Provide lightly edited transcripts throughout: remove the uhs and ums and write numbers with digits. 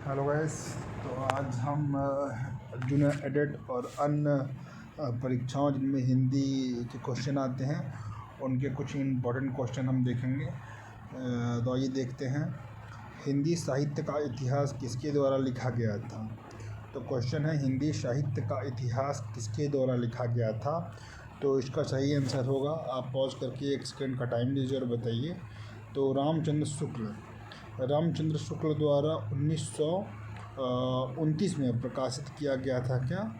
Hello guys. तो आज हम जूनियर एडिट और अन्य परीक्षाओं जिनमें हिंदी के क्वेश्चन आते हैं उनके कुछ इम्पोर्टेंट क्वेश्चन हम देखेंगे। तो आइए देखते हैं, हिंदी साहित्य का इतिहास किसके द्वारा लिखा गया था। तो क्वेश्चन है, हिंदी साहित्य का इतिहास किसके द्वारा लिखा गया था। तो इसका सही आंसर होगा, आप पॉज करके 1 सेकंड का टाइम लीजिए और बताइए। तो रामचंद्र शुक्ल द्वारा 1929 में प्रकाशित किया गया था क्या,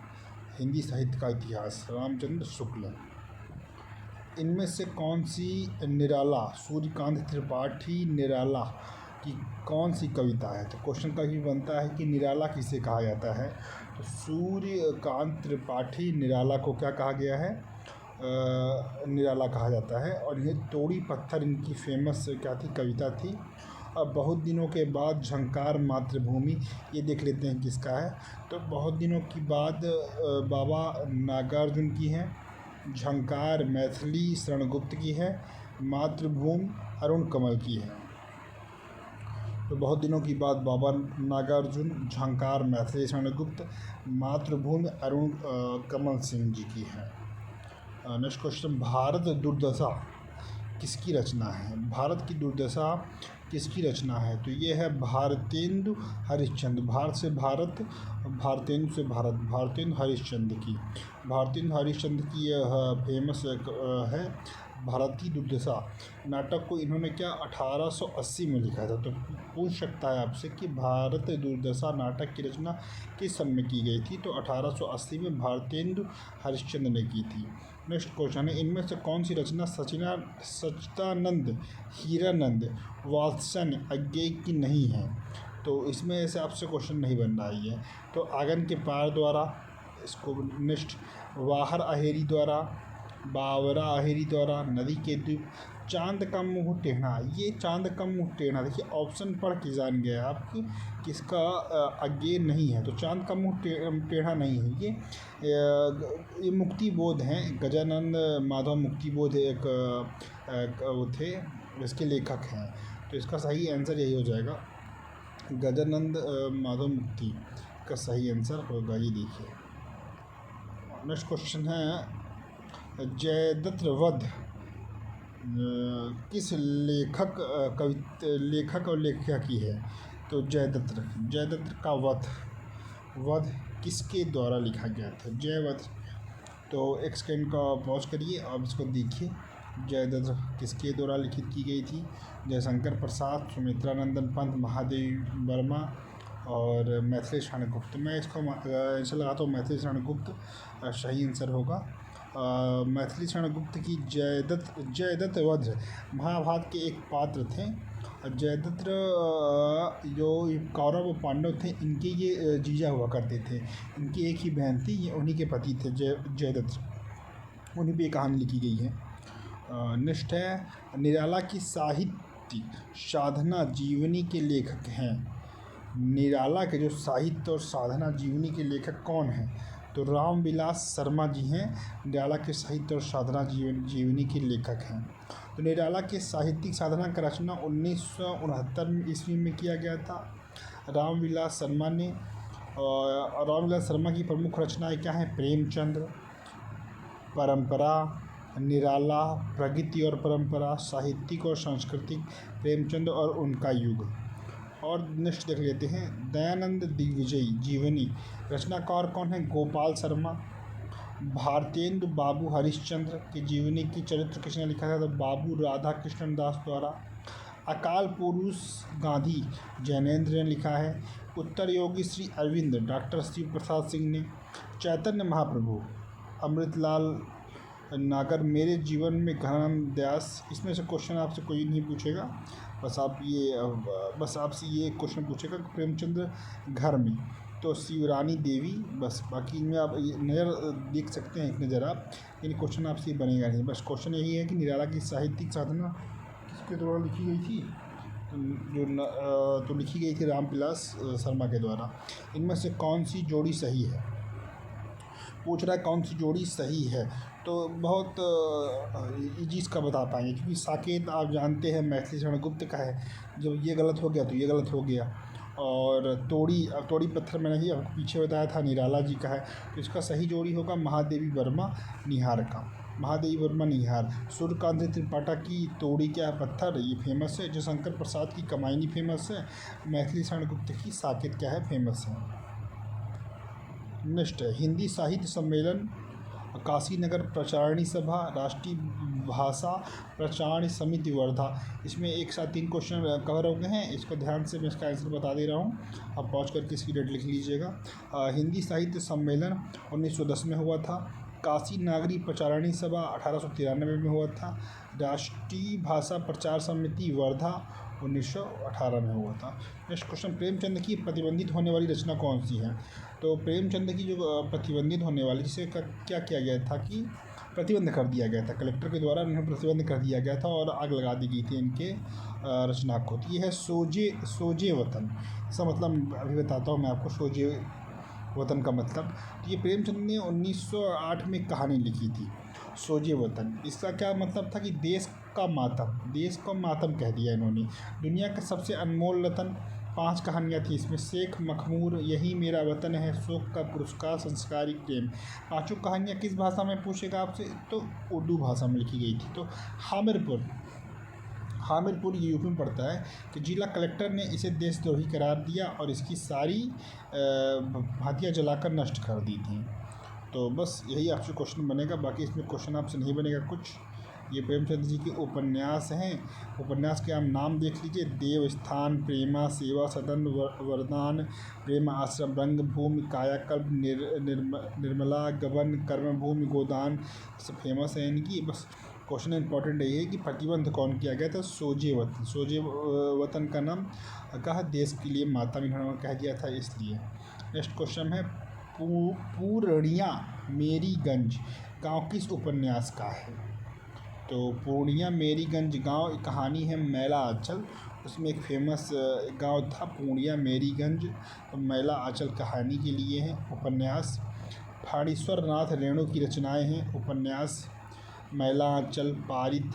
हिंदी साहित्य का इतिहास, रामचंद्र शुक्ल। इनमें से कौन सी निराला, सूर्यकांत त्रिपाठी निराला की कौन सी कविता है। तो क्वेश्चन का भी बनता है कि निराला किसे कहा जाता है। तो सूर्यकांत त्रिपाठी निराला को क्या कहा गया है, निराला कहा जाता है। और ये तोड़ी पत्थर इनकी फेमस क्या थी, कविता थी। अब बहुत दिनों के बाद झंकार मातृभूमि, ये देख लेते हैं किसका है। तो बहुत दिनों की बाद बाबा नागार्जुन की है, झंकार मैथिली शरणगुप्त की है, मातृभूमि अरुण कमल की है। तो बहुत दिनों की बाद बाबा नागार्जुन, झंकार मैथिली शरणगुप्त, मातृभूमि अरुण कमल सिंह जी की है। नेक्स्ट क्वेश्चन, भारत दुर्दशा किसकी रचना है। भारत की दुर्दशा किसकी रचना है। तो ये है भारतेंदु हरिश्चंद्र। भारत से भारत, भारतेंदु से भारत, भारतेंदु हरिश्चंद्र की। भारतेंदु हरिश्चंद्र की यह फेमस है भारत की दुर्दशा। नाटक को इन्होंने क्या 1880 में लिखा था। तो पूछ सकता है आपसे कि भारत दुर्दशा नाटक की रचना किस सन में की गई थी। तो 1880 में भारतेंदु हरिश्चंद्र ने की थी। नेक्स्ट क्वेश्चन है, इनमें से कौन सी रचना सच्चिदानंद हीरानंद वात्स्यन अज्ञेय की नहीं है। तो इसमें ऐसे आपसे क्वेश्चन नहीं बन रहा है। तो आंगन के पार द्वारा, इसको नेक्स्ट वाहर अहेरी द्वारा, बावरा अहेरी द्वारा, नदी के द्वीप, चांद का मुँह टेढ़ा। ये चांद का मुँह टेढ़ा देखिए, ऑप्शन पढ़ के जान गया आपकी किसका अज्ञेय नहीं है। तो चांद का मुँह टेढ़ा नहीं है। ये मुक्ति बोध हैं, गजानंद माधव मुक्ति बोध एक वो थे, इसके लेखक हैं। तो इसका सही आंसर यही हो जाएगा, गजानंद माधव मुक्ति का सही आंसर होगा। ये देखिए। नेक्स्ट क्वेश्चन है, जयद्रथ वध किस लेखक और लेखिका की है। तो जयद्रथ का वध किसके द्वारा लिखा गया था, जयवध। तो 1 सेकंड का पॉज करिए, अब इसको देखिए। जयद्रथ किसके द्वारा लिखित की गई थी। जयशंकर प्रसाद, सुमित्रानंदन पंत, महादेव वर्मा और मैथिली शरणगुप्त। मैं इसको आंसर लगाता हूँ मैथिली शरणगुप्त सही आंसर होगा। मैथिली शरणगुप्त की जयद्रथ वध महाभारत के एक पात्र थे। जयद्रथ जो कौरव और पांडव थे, इनके ये जीजा हुआ करते थे। इनकी एक ही बहन थी, ये उन्हीं के पति थे जयद्रथ, उन्हीं पे कहानी लिखी गई है। नेक्स्ट है, निराला की साहित्य साधना जीवनी के लेखक हैं। निराला के जो साहित्य और साधना जीवनी के लेखक कौन हैं। तो रामविलास शर्मा जी हैं, निराला के साहित्य और साधना जीवनी के लेखक हैं। तो निराला के साहित्यिक साधना का रचना 1969 ईस्वी में किया गया था रामविलास शर्मा ने। और रामविलास शर्मा की प्रमुख रचनाएं क्या हैं, प्रेमचंद्र, परंपरा, निराला, प्रगति और परंपरा, साहित्यिक और सांस्कृतिक, प्रेमचंद और उनका युग। और नेक्स्ट देख लेते हैं, दयानंद दिग्विजयी जीवनी रचनाकार कौन है, गोपाल शर्मा। भारतेंदु बाबू हरिश्चंद्र की जीवनी की चरित्र किसने लिखा था, तो बाबू राधा कृष्ण दास द्वारा। अकाल पुरुष गांधी जैनेन्द्र ने लिखा है। उत्तर योगी श्री अरविंद डॉक्टर शिव प्रसाद सिंह ने। चैतन्य महाप्रभु अमृतलाल नागर, मेरे जीवन में घनानंद व्यास। इसमें से क्वेश्चन आपसे कोई नहीं पूछेगा, बस आपसे ये क्वेश्चन पूछेगा कि प्रेमचंद्र घर में। तो शिवरानी देवी, बस बाकी इनमें आप नज़र देख सकते हैं, एक नज़र आप, इन क्वेश्चन आपसे बनेगा नहीं। बस क्वेश्चन यही है कि निराला की साहित्यिक साधना किसके द्वारा लिखी गई थी, तो लिखी गई थी रामविलास शर्मा के द्वारा। इनमें से कौन सी जोड़ी सही है, पूछ रहा है कौन सी जोड़ी सही है। तो बहुत ईजी इसका बता पाएंगे, क्योंकि साकेत आप जानते हैं मैथिली शरणगुप्त का है। जब ये गलत हो गया तो ये गलत हो गया। और तोड़ी पत्थर मैंने ही आपको पीछे बताया था निराला जी का है। तो इसका सही जोड़ी होगा महादेवी वर्मा निहार का। महादेवी वर्मा निहार। सूर्यकांत त्रिपाठा की तोड़ी क्या है पत्थर, ये फेमस है। जो शंकर प्रसाद की कमायनी फेमस है। मैथिली शरण गुप्त की साकेत क्या है फेमस है। नेक्स्ट है हिंदी साहित्य सम्मेलन, काशीनगर प्रचारणी सभा, राष्ट्रीय भाषा प्रचारणी समिति वर्धा। इसमें एक साथ 3 क्वेश्चन कवर हो गए हैं। इसको ध्यान से मैं इसका आंसर बता दे रहा हूँ, आप पॉज करके इसकी डेट लिख लीजिएगा। हिंदी साहित्य सम्मेलन 1910 में हुआ था। काशी नागरी प्रचारणी सभा 1893 में हुआ था। राष्ट्रीय भाषा प्रचार समिति वर्धा 1918 में हुआ था। नेक्स्ट क्वेश्चन, प्रेमचंद की प्रतिबंधित होने वाली रचना कौन सी है। तो प्रेमचंद की जो प्रतिबंधित होने वाली, जिसे क्या किया गया था कि प्रतिबंध कर दिया गया था, कलेक्टर के द्वारा उन्हें प्रतिबंध कर दिया गया था और आग लगा दी गई थी इनके रचना को। तो ये है सोजे वतन। इसका मतलब अभी बताता हूँ मैं आपको सोजे वतन का मतलब। तो ये प्रेमचंद ने 1908 में कहानी लिखी थी सोजे वतन। इसका क्या मतलब था कि देश का मातम कह दिया इन्होंने। दुनिया का सबसे अनमोल रतन, 5 कहानियाँ थी इसमें। शेख मखमूर, यही मेरा वतन है, शोक का पुरस्कार, संस्कारी प्रेम। 5 कहानियाँ किस भाषा में पूछेगा आपसे, तो उर्दू भाषा में लिखी गई थी। तो हामिरपुर ये यूपी में पड़ता है कि जिला कलेक्टर ने इसे देशद्रोही करार दिया और इसकी सारी भातियाँ जलाकर नष्ट कर दी थी। तो बस यही आपसे क्वेश्चन बनेगा, बाकी इसमें क्वेश्चन आपसे नहीं बनेगा कुछ। ये प्रेमचंद जी के उपन्यास हैं। उपन्यास के आप नाम देख लीजिए, देवस्थान, प्रेमा, सेवा सदन, वरदान, प्रेम आश्रम, रंगभूमि, कायाकल्प, निर्मला, गबन, कर्मभूमि, गोदान, सब फेमस है इनकी। बस क्वेश्चन इंपॉर्टेंट यही है कि प्रतिबंध कौन किया गया था, सोजे वतन का नाम कहा देश के लिए माता इन्होंने कह दिया था इसलिए। नेक्स्ट क्वेश्चन है पूर्णिया मेरीगंज गांव किस उपन्यास का है। तो पूर्णिया मेरीगंज गांव कहानी है मैला आंचल, उसमें एक फेमस गांव था पूर्णिया मेरीगंज। तो मैला आंचल कहानी के लिए है उपन्यास। फणीश्वर नाथ रेणु की रचनाएं हैं उपन्यास। मैला आंचल, पारित,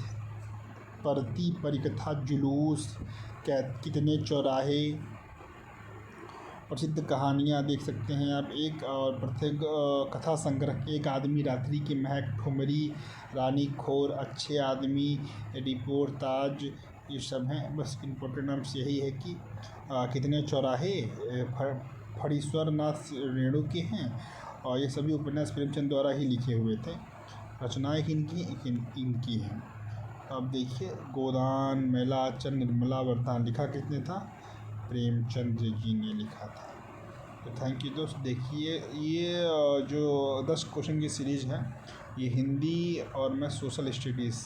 परती, परिकथा, जुलूस, कितने चौराहे, प्रसिद्ध कहानियाँ देख सकते हैं आप। एक और प्रत्येक कथा संग्रह, एक आदमी, रात्रि की महक, ठुमरी, रानी खोर, अच्छे आदमी, रिपोर्टाज, ये सब हैं। बस इम्पोर्टेंट नाम्स यही है कि कितने चौराहे फणीश्वर नाथ रेणु के हैं और ये सभी उपन्यास प्रेमचंद द्वारा ही लिखे हुए थे। रचनाएँ इनकी हैं। अब देखिए गोदान, मैला आंचल, निर्मला, वरदान लिखा किसने था, प्रेमचंद जी ने लिखा था। तो थैंक यू दोस्त। देखिए ये जो 10 क्वेश्चन की सीरीज़ है, ये हिंदी और मैं सोशल स्टडीज़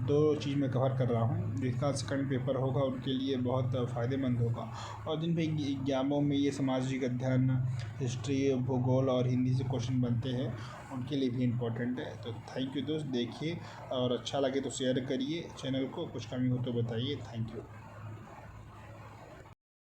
2 चीज़ में कवर कर रहा हूँ। जिसका सेकंड पेपर होगा उनके लिए बहुत फ़ायदेमंद होगा। और जिन भी एग्जामों में ये सामाजिक अध्ययन, हिस्ट्री, भूगोल और हिंदी से क्वेश्चन बनते हैं उनके लिए भी इम्पोर्टेंट है। तो थैंक यू दोस्त। देखिए और अच्छा लगे तो शेयर करिए चैनल को, कुछ कमी हो तो बताइए। Thank you.